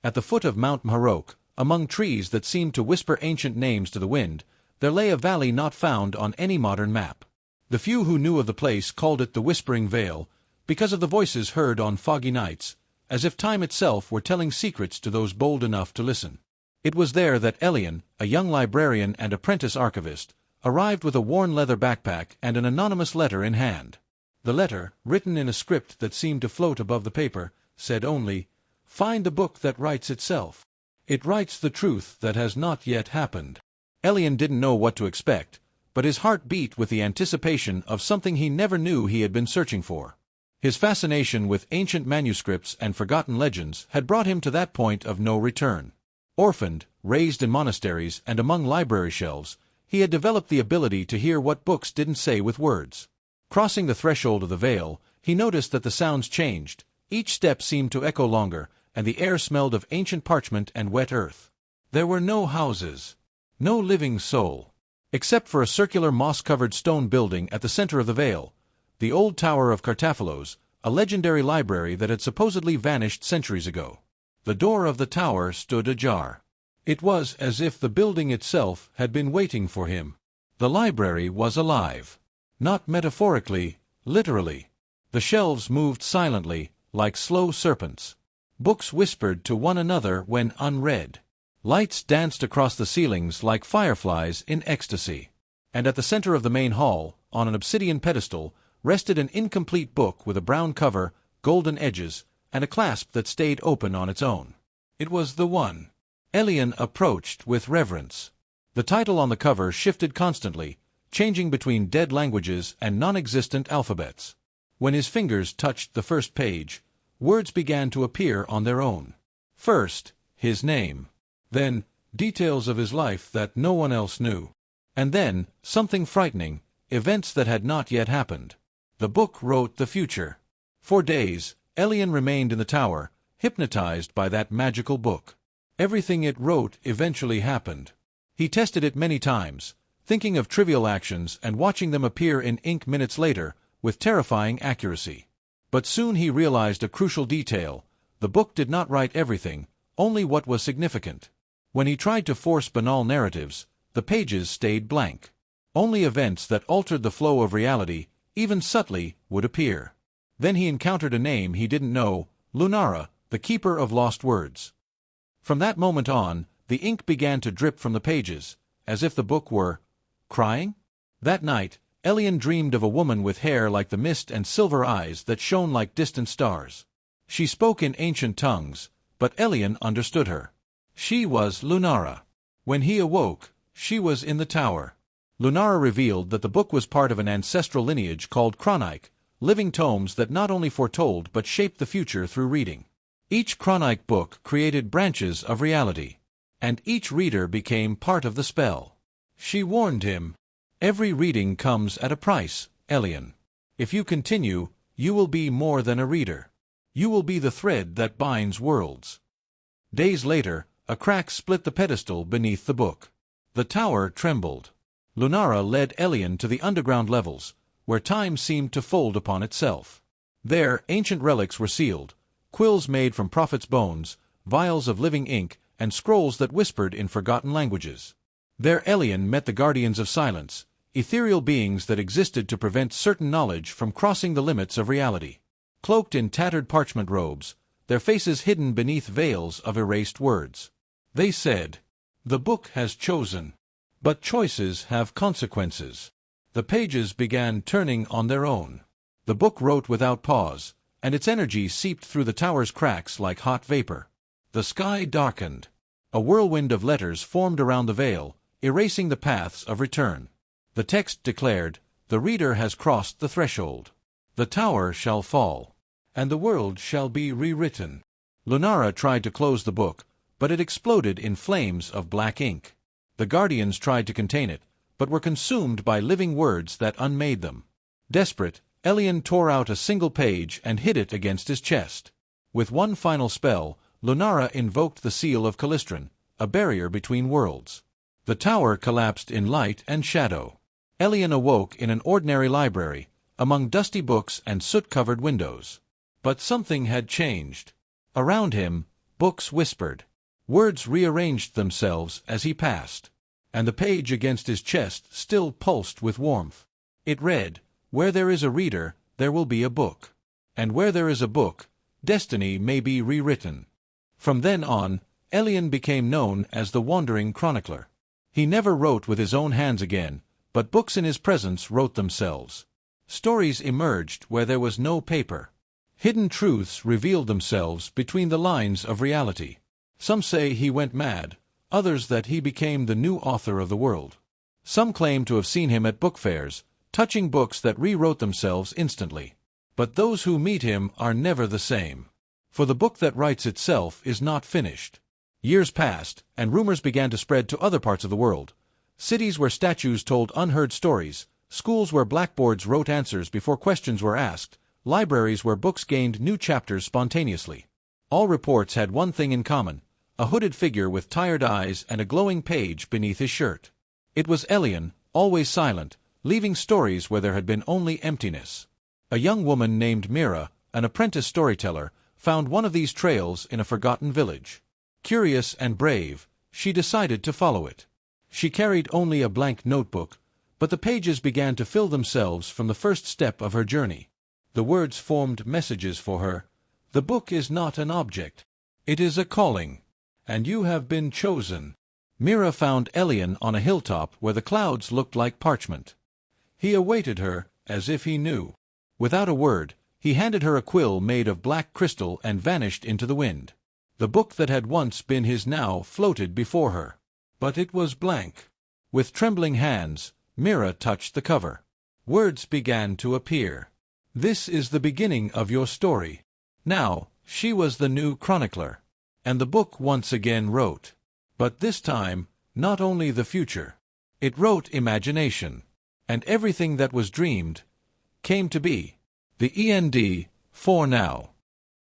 At the foot of Mount Maharok, among trees that seemed to whisper ancient names to the wind, there lay a valley not found on any modern map. The few who knew of the place called it the Whispering Vale, because of the voices heard on foggy nights, as if time itself were telling secrets to those bold enough to listen. It was there that Elian, a young librarian and apprentice archivist, arrived with a worn leather backpack and an anonymous letter in hand. The letter, written in a script that seemed to float above the paper, said only, "Find the book that writes itself. It writes the truth that has not yet happened." Elian didn't know what to expect, but his heart beat with the anticipation of something he never knew he had been searching for. His fascination with ancient manuscripts and forgotten legends had brought him to that point of no return. Orphaned, raised in monasteries and among library shelves, he had developed the ability to hear what books didn't say with words. Crossing the threshold of the veil, he noticed that the sounds changed. Each step seemed to echo longer, and the air smelled of ancient parchment and wet earth. There were no houses, no living soul, except for a circular moss-covered stone building at the center of the veil, the old Tower of Cartaphilos, a legendary library that had supposedly vanished centuries ago. The door of the tower stood ajar. It was as if the building itself had been waiting for him. The library was alive. Not metaphorically, literally. The shelves moved silently, like slow serpents. Books whispered to one another when unread. Lights danced across the ceilings like fireflies in ecstasy. And at the center of the main hall, on an obsidian pedestal, rested an incomplete book with a brown cover, golden edges, and a clasp that stayed open on its own. It was the one. Elian approached with reverence. The title on the cover shifted constantly, changing between dead languages and non-existent alphabets. When his fingers touched the first page, words began to appear on their own. First, his name. Then, details of his life that no one else knew. And then, something frightening, events that had not yet happened. The book wrote the future. For days, Elian remained in the tower, hypnotized by that magical book. Everything it wrote eventually happened. He tested it many times, thinking of trivial actions and watching them appear in ink minutes later, with terrifying accuracy. But soon he realized a crucial detail: the book did not write everything, only what was significant. When he tried to force banal narratives, the pages stayed blank. Only events that altered the flow of reality, even subtly, would appear. Then he encountered a name he didn't know, Lunara, the keeper of lost words. From that moment on, the ink began to drip from the pages, as if the book were crying. That night, Elian dreamed of a woman with hair like the mist and silver eyes that shone like distant stars. She spoke in ancient tongues, but Elian understood her. She was Lunara. When he awoke, she was in the tower. Lunara revealed that the book was part of an ancestral lineage called Chronic, living tomes that not only foretold but shaped the future through reading. Each Chronic book created branches of reality, and each reader became part of the spell. She warned him, "Every reading comes at a price, Elian. If you continue, you will be more than a reader. You will be the thread that binds worlds." Days later, a crack split the pedestal beneath the book. The tower trembled. Lunara led Elian to the underground levels, where time seemed to fold upon itself. There, ancient relics were sealed, quills made from prophets' bones, vials of living ink, and scrolls that whispered in forgotten languages. There Elian met the guardians of silence, ethereal beings that existed to prevent certain knowledge from crossing the limits of reality. Cloaked in tattered parchment robes, their faces hidden beneath veils of erased words. They said, "The book has chosen. But choices have consequences." The pages began turning on their own. The book wrote without pause, and its energy seeped through the tower's cracks like hot vapor. The sky darkened. A whirlwind of letters formed around the veil, erasing the paths of return. The text declared, "The reader has crossed the threshold. The tower shall fall, and the world shall be rewritten." Lunara tried to close the book, but it exploded in flames of black ink. The guardians tried to contain it, but were consumed by living words that unmade them. Desperate, Elian tore out a single page and hid it against his chest. With one final spell, Lunara invoked the seal of Calistran, a barrier between worlds. The tower collapsed in light and shadow. Elian awoke in an ordinary library, among dusty books and soot-covered windows. But something had changed. Around him, Books whispered. Words rearranged themselves as he passed. And the page against his chest still pulsed with warmth. It read, "Where there is a reader, there will be a book. And where there is a book, destiny may be rewritten." From then on, Elian became known as the wandering chronicler. He never wrote with his own hands again, but books in his presence wrote themselves. Stories emerged where there was no paper. Hidden truths revealed themselves between the lines of reality. Some say he went mad, others that he became the new author of the world. Some claim to have seen him at book fairs, touching books that rewrote themselves instantly. But those who meet him are never the same. For the book that writes itself is not finished. Years passed, and rumors began to spread to other parts of the world. Cities where statues told unheard stories, schools where blackboards wrote answers before questions were asked, libraries where books gained new chapters spontaneously. All reports had one thing in common: a hooded figure with tired eyes and a glowing page beneath his shirt. It was Elian, always silent, leaving stories where there had been only emptiness. A young woman named Mira, an apprentice storyteller, found one of these trails in a forgotten village. Curious and brave, she decided to follow it. She carried only a blank notebook, but the pages began to fill themselves from the first step of her journey. The words formed messages for her. The book is not an object. It is a calling. And you have been chosen. Mira found Elian on a hilltop where the clouds looked like parchment. He awaited her, as if he knew. Without a word, he handed her a quill made of black crystal and vanished into the wind. The book that had once been his now floated before her. But it was blank. With trembling hands, Mira touched the cover. Words began to appear. "This is the beginning of your story." Now, she was the new chronicler. And the book once again wrote. But this time, not only the future. It wrote imagination. And everything that was dreamed came to be. The end for now.